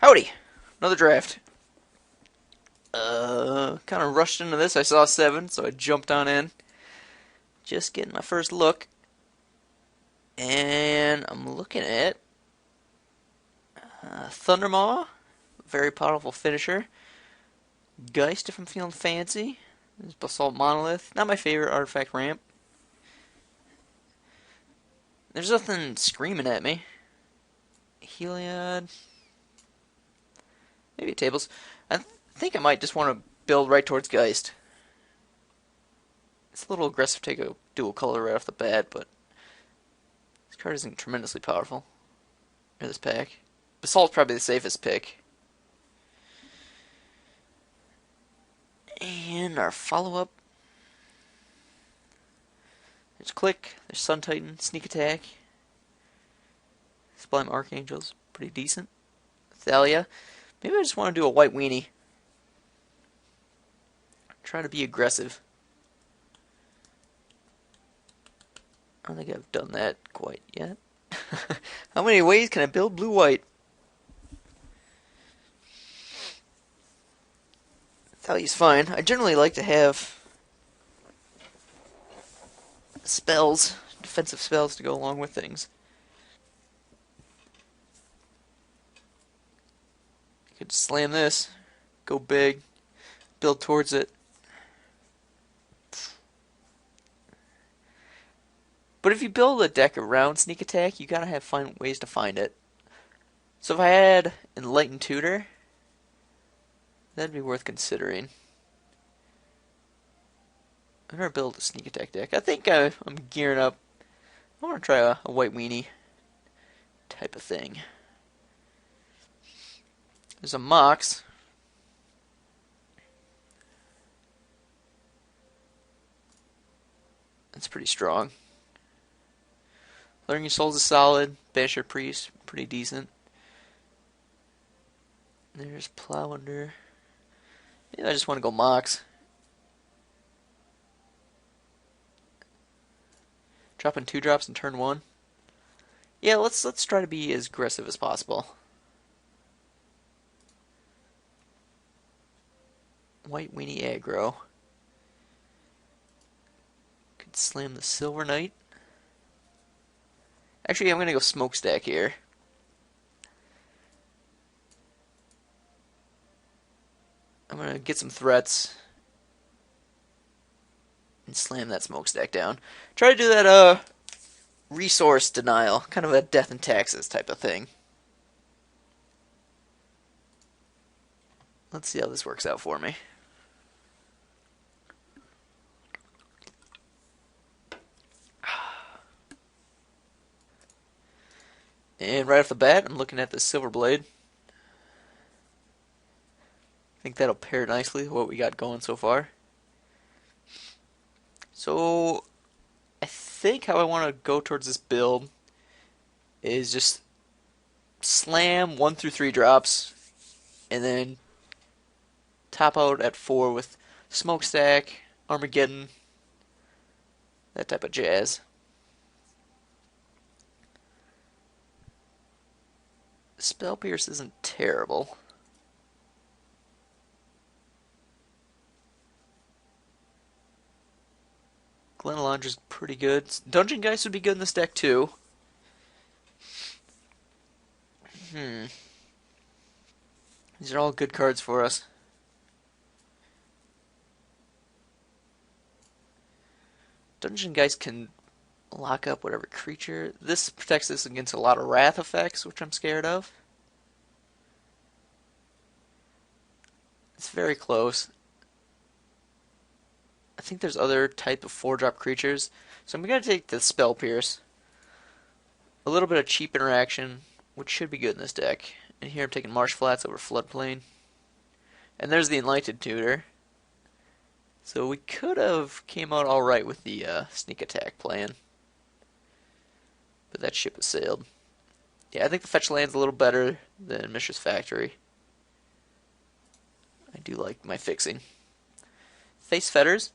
Howdy! Another draft. Kind of rushed into this. I saw 7, so I jumped on in. Just getting my first look. And I'm looking at Thundermaw. Very powerful finisher. Geist, if I'm feeling fancy. There's Basalt Monolith. Not my favorite artifact ramp. There's nothing screaming at me. Heliod. Maybe tables. I think I might just want to build right towards Geist. It's a little aggressive to take a dual color right off the bat, but this card isn't tremendously powerful. Or this pack. Basalt's probably the safest pick. And our follow-up. There's Click, there's Sun Titan, Sneak Attack. Sublime Archangels, pretty decent. Thalia. Maybe I just want to do a white weenie. Try to be aggressive. I don't think I've done that quite yet. How many ways can I build blue-white? Thalia's fine. I generally like to have spells, defensive spells to go along with things. I could slam this, go big, build towards it. But if you build a deck around Sneak Attack, you gotta find ways to find it. So if I had Enlightened Tutor, that'd be worth considering. I'm gonna build a Sneak Attack deck. I think I'm gearing up. I want to try a white weenie type of thing. There's a Mox. That's pretty strong. Learning Your Souls is solid. Banisher Priest, pretty decent. There's Plow Under. Maybe I just want to go Mox. Dropping 2 drops in turn 1. Yeah, let's try to be as aggressive as possible. White weenie aggro. Could slam the Silver Knight. Actually, I'm gonna go Smokestack here. I'm gonna get some threats and slam that Smokestack down. Try to do that resource denial, kind of a death and taxes type of thing. Let's see how this works out for me. And right off the bat, I'm looking at the Silver Blade. I think that'll pair nicely with what we got going so far. So, I think how I want to go towards this build is just slam 1 through 3 drops, and then top out at 4 with Smokestack, Armageddon, that type of jazz. Spell Pierce isn't terrible. Glenelondra's pretty good. Dungeon Geist would be good in this deck too. These are all good cards for us. Dungeon Geist can lock up whatever creature. This protects us against a lot of Wrath effects, which I'm scared of. It's very close. I think there's other type of 4-drop creatures. So I'm going to take the Spell Pierce. A little bit of cheap interaction, which should be good in this deck. And here I'm taking Marsh Flats over Floodplain. And there's the Enlightened Tutor. So we could have came out alright with the Sneak Attack plan. But that ship has sailed. Yeah, I think the fetch land's a little better than Mishra's Factory. I do like my fixing. Face Fetters.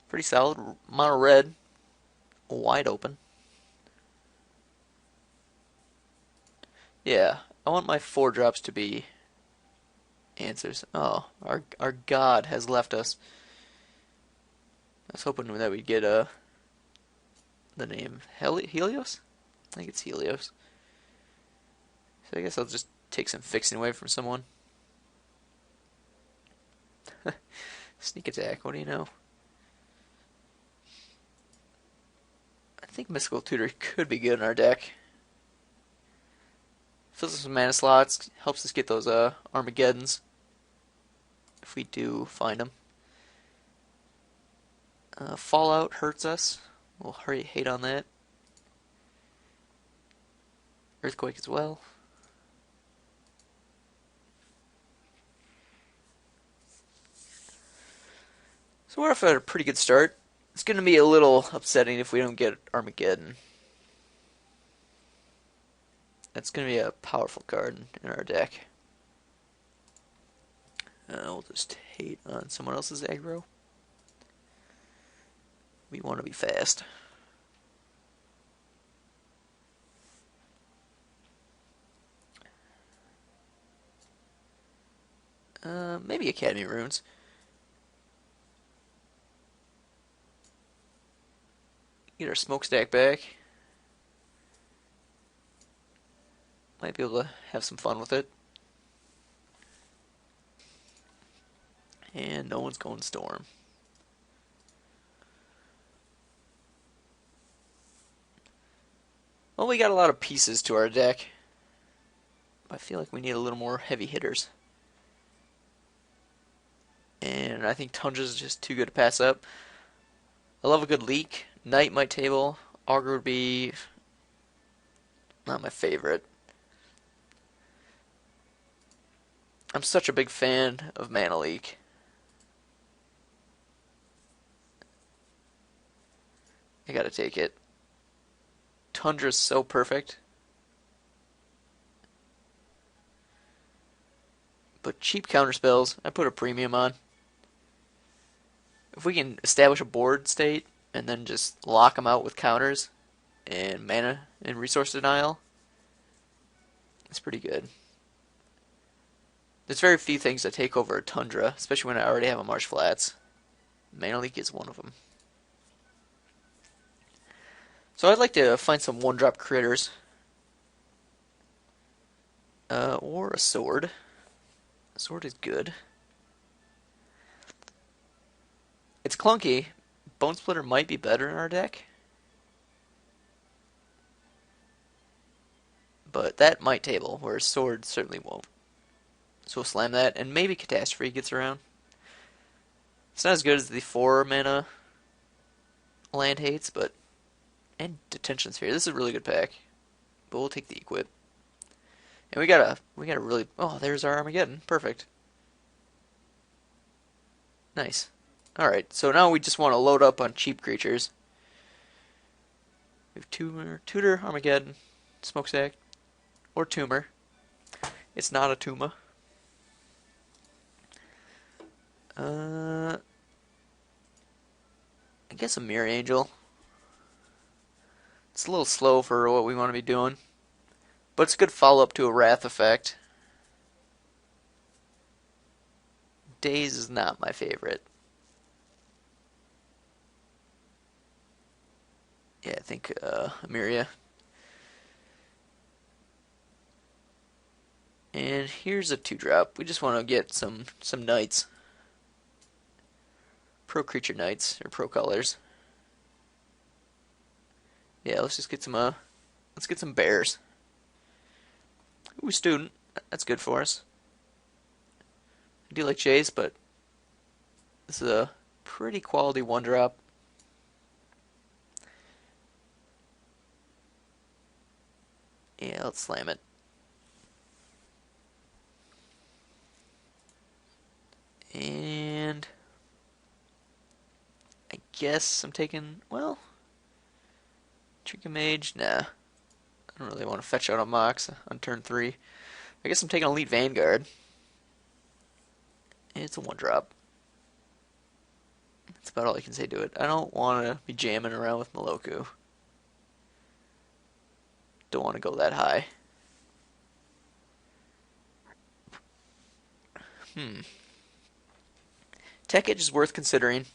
Pretty solid. Mono red. Wide open. Yeah, I want my 4-drops to be answers. Oh, our god has left us. I was hoping that we'd get the name Helios? I think it's Helios. So I guess I'll just take some fixing away from someone. Sneak attack, what do you know? I think Mystical Tutor could be good in our deck. Fills us with mana slots, helps us get those Armageddons. If we do find them. Fallout hurts us. We'll hate on that. Earthquake as well. So we're off at a pretty good start. It's going to be a little upsetting if we don't get Armageddon. That's going to be a powerful card in our deck. We'll just hate on someone else's aggro. We want to be fast. Maybe Academy Runes. Get our smokestack back. Might be able to have some fun with it. And no one's going Storm. Well, we got a lot of pieces to our deck. I feel like we need a little more heavy hitters. And I think Tundra's just too good to pass up. I love a good leak. Knight might table. Augur would be not my favorite. I'm such a big fan of Mana Leak. I gotta take it. Tundra's so perfect. But cheap counter spells, I put a premium on. If we can establish a board state and then just lock them out with counters and mana and resource denial, it's pretty good. There's very few things that take over a Tundra, especially when I already have a Marsh Flats. Mana Leak is one of them. So I'd like to find some 1-drop critters. Or a sword. A sword is good. It's clunky. Bone Splitter might be better in our deck. But that might table, whereas sword certainly won't. So we'll slam that, and maybe Catastrophe gets around. It's not as good as the 4-mana land hates, but... And Detention Sphere. This is a really good pack. But we'll take the equip. And we got a really... Oh, there's our Armageddon. Perfect. Nice. Alright, so now we just want to load up on cheap creatures. We have Tutor, Armageddon, Smokestack, or Tumor. It's not a Tuma. I guess a Mirror Angel. It's a little slow for what we want to be doing. But it's a good follow-up to a Wrath effect. Daze is not my favorite. Yeah, I think Emiria. And here's a 2-drop. We just want to get some knights. Pro creature knights, or pro colors. Yeah, let's just get some let's get some bears. Ooh, student. That's good for us. I do like Chase, but this is a pretty quality 1-drop. Yeah, let's slam it. And I guess I'm taking, well, Trinket Mage, nah. I don't really want to fetch out a Mox on turn 3. I guess I'm taking Elite Vanguard. It's a 1-drop. That's about all I can say to it. I don't want to be jamming around with Meloku. Don't want to go that high. Tech Edge is worth considering.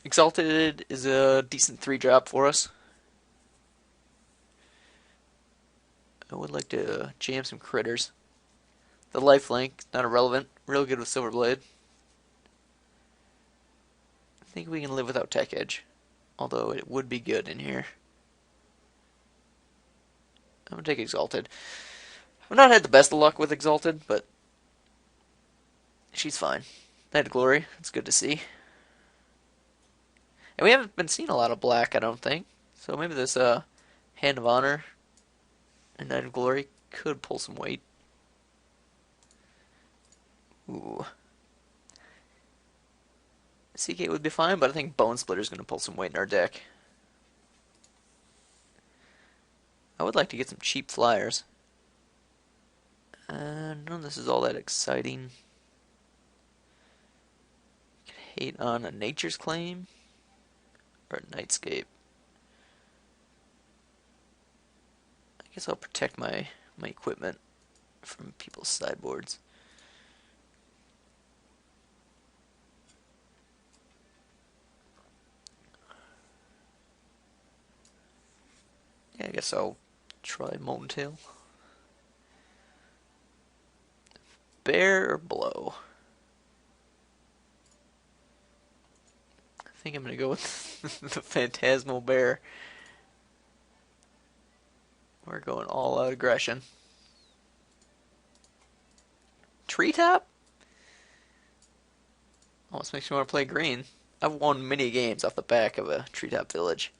Exalted is a decent 3-drop for us. I would like to jam some critters. The lifelink, not irrelevant. Real good with Silverblade. I think we can live without Tech Edge. Although it would be good in here. I'm going to take Exalted. I've not had the best of luck with Exalted, but she's fine. Night of Glory, it's good to see. And we haven't been seeing a lot of black, I don't think. So maybe this Hand of Honor and Night of Glory could pull some weight. Ooh. CK would be fine, but I think Bone Splitter's going to pull some weight in our deck. I would like to get some cheap flyers. None of this is all that exciting. Could hate on a Nature's Claim or a Nightscape. I guess I'll protect my equipment from people's sideboards. Yeah, I guess I'll try Molten Tail. Bear or Blow? I think I'm going to go with the Phantasmal Bear. We're going all out aggression. Treetop? Almost makes me want to play green. I've won many games off the back of a Treetop Village.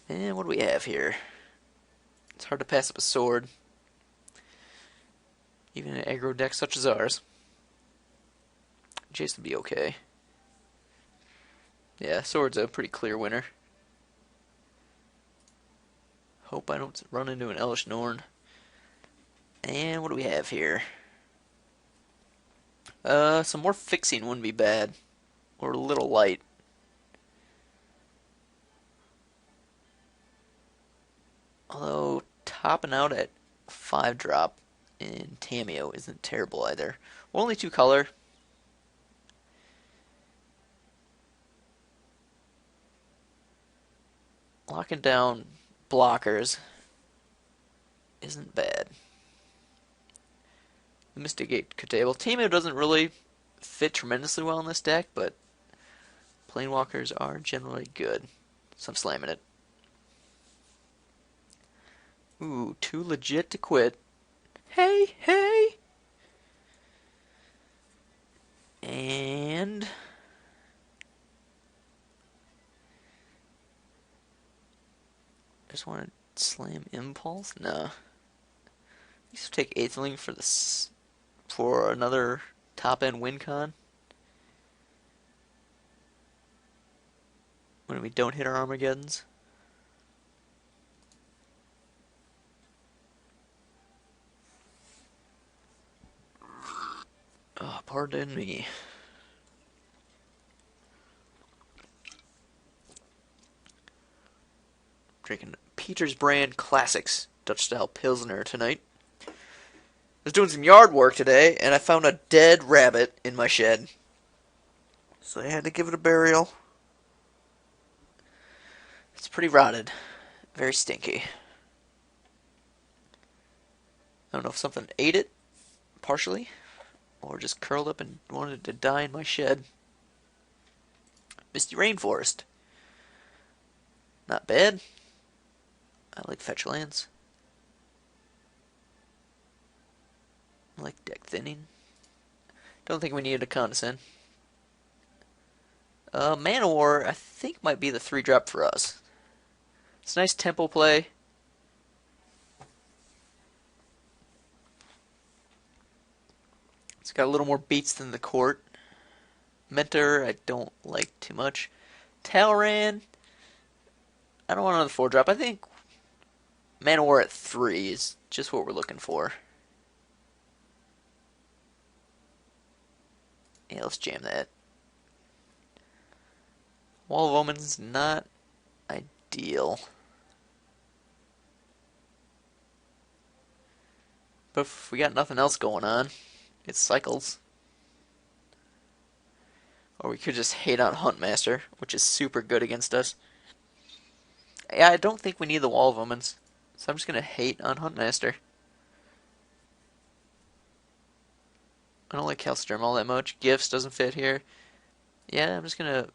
And what do we have here? It's hard to pass up a sword. Even an aggro deck such as ours. Jace would be okay. Yeah, sword's a pretty clear winner. Hope I don't run into an Elesh Norn. And what do we have here? Some more fixing wouldn't be bad. Or a little light. Although, topping out at 5-drop in Tamiyo isn't terrible either. We're only 2 color. Locking down blockers isn't bad. The Mystigate Table. Tamiyo doesn't really fit tremendously well in this deck, but Planewalkers are generally good. So I'm slamming it. Ooh, too legit to quit. Hey, hey! And I just want to slam Impulse? No. I used to take Aetherling for this for another top end win con. When we don't hit our Armageddons. Oh, pardon me. Drinking Peter's Brand Classics Dutch style Pilsner tonight. I was doing some yard work today, and I found a dead rabbit in my shed. So I had to give it a burial. It's pretty rotted. Very stinky. I don't know if something ate it, partially, or just curled up and wanted to die in my shed. Misty Rainforest. Not bad. I like fetch lands. I like deck thinning. Don't think we needed a Condescend. Manowar, I think, might be the 3-drop for us. It's a nice tempo play. It's got a little more beats than the court. Mentor, I don't like too much. Talran, I don't want another 4-drop. I think Manowar at 3 is just what we're looking for. Yeah, let's jam that. Wall of Omens, not ideal. But if we got nothing else going on, it cycles. Or we could just hate on Huntmaster, which is super good against us. Yeah, I don't think we need the Wall of Omens, so I'm just going to hate on Huntmaster. I don't like Calciderm all that much. Gifts doesn't fit here. Yeah, I'm just going to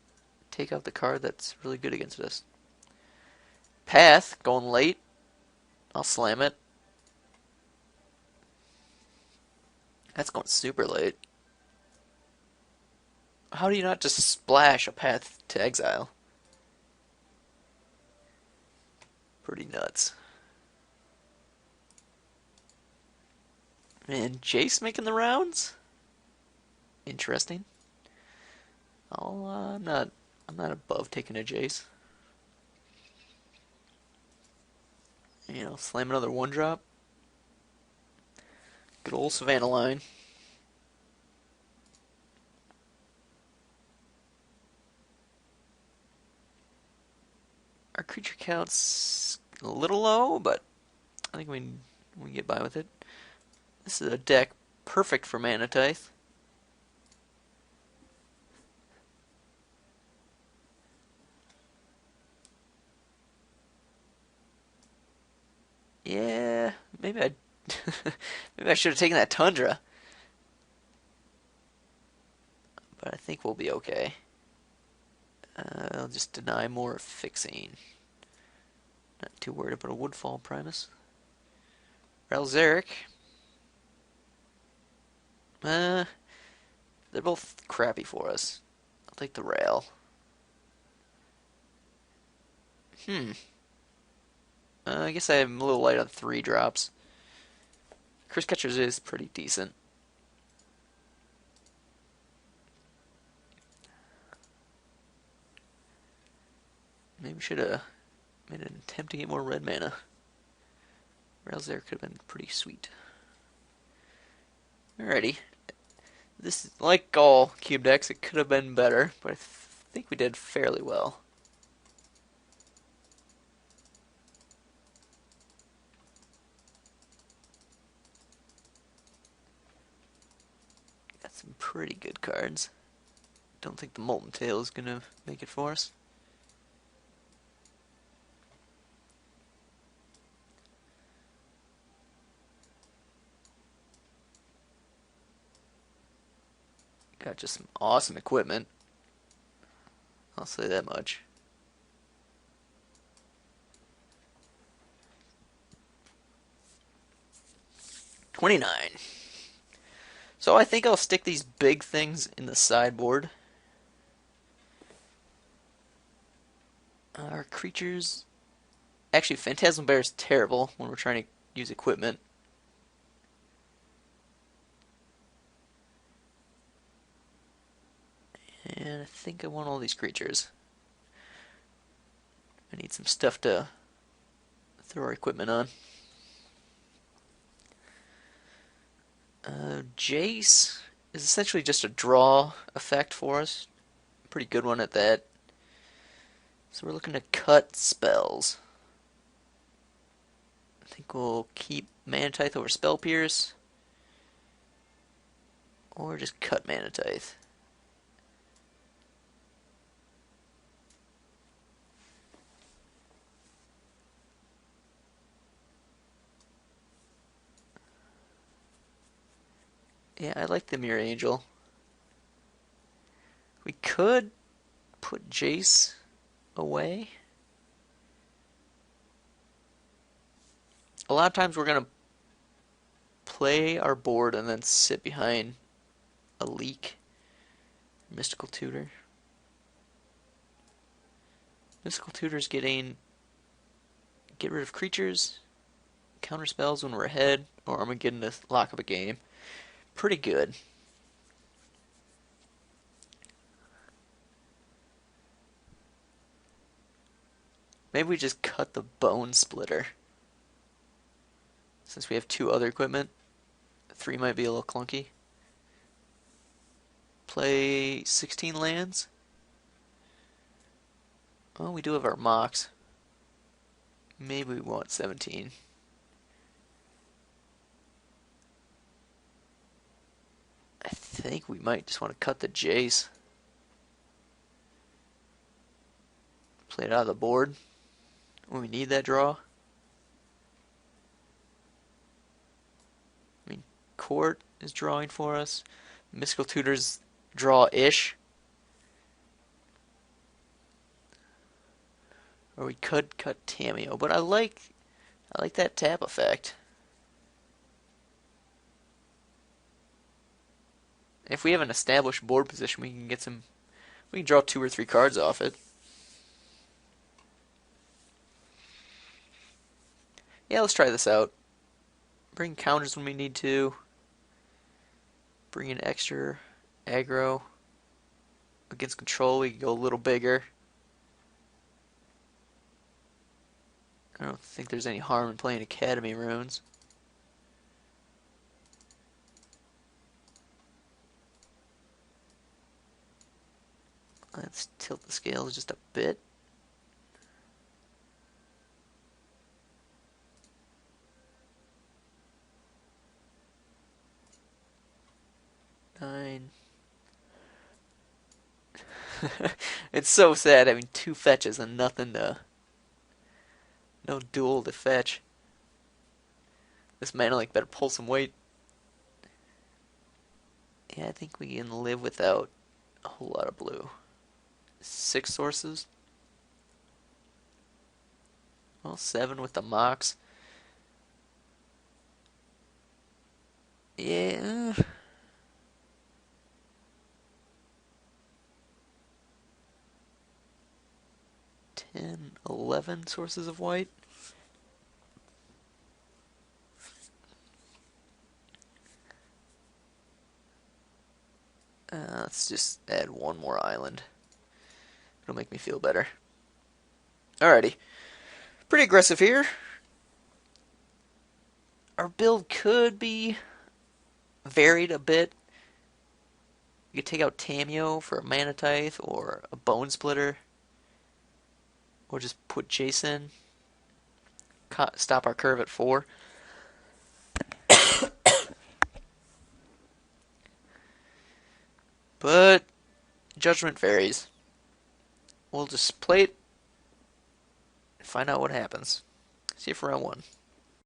take out the card that's really good against us. Path, going late. I'll slam it. That's going super late. How do you not just splash a Path to exile? Pretty nuts. And Jace making the rounds? Interesting. I'm not above taking a Jace. You know, slam another 1-drop. Good old Savannah line. Our creature count's a little low, but I think we can get by with it. This is a deck perfect for Mana Tithe. Yeah, maybe I maybe I should have taken that Tundra. But I think we'll be okay. I'll just deny more fixing. Not too worried about a Woodfall Primus. Ralzeric. They're both crappy for us. I'll take the Rail. I guess I'm a little light on 3-drops. Curse Catchers is pretty decent. Maybe should have made an attempt to get more red mana. Ralzeric could have been pretty sweet. Alrighty. This is like all cube decks, it could have been better, but I think we did fairly well. Got some pretty good cards. Don't think the Molten Tail is gonna make it for us. Got just some awesome equipment. I'll say that much. $29. So I think I'll stick these big things in the sideboard. Our creatures... Actually, Phantasmal Bear is terrible when we're trying to use equipment. And I think I want all these creatures. I need some stuff to throw our equipment on. Jace is essentially just a draw effect for us. Pretty good one at that. So we're looking to cut spells. I think we'll keep Mana Tithe over Spell Pierce. Or just cut Mana Tithe. Yeah, I like the Mirror Angel. We could put Jace away. A lot of times we're going to play our board and then sit behind a Leak. Mystical Tutor. Mystical Tutor's getting... Get rid of creatures, counter spells when we're ahead, or Armageddon to lock up a game. Pretty good. Maybe we just cut the Bone Splitter. Since we have 2 other equipment, 3 might be a little clunky. Play 16 lands. Well, we do have our Mox. Maybe we want 17. think we might just want to cut the Jace. Play it out of the board when we need that draw. I mean, Court is drawing for us. Mystical Tutors draw-ish. Or we could cut Tamiyo, but I like that tap effect. If we have an established board position, we can get some. We can draw 2 or 3 cards off it. Yeah, let's try this out. Bring counters when we need to. Bring in extra aggro. Against control, we can go a little bigger. I don't think there's any harm in playing Academy runes. Let's tilt the scales just a bit. Nine. It's so sad having 2 fetches and nothing to... No duel to fetch. This Manalink better pull some weight. Yeah, I think we can live without a whole lot of blue. 6 sources. Well, 7 with the Mox. Yeah. 10, 11 sources of white. Let's just add 1 more island. It'll make me feel better. Alrighty. Pretty aggressive here. Our build could be varied a bit. You could take out Tamiyo for a Mana Tithe or a Bone Splitter. Or just put Jason. Stop our curve at 4. But judgment varies. We'll just play it and find out what happens. See you for round 1.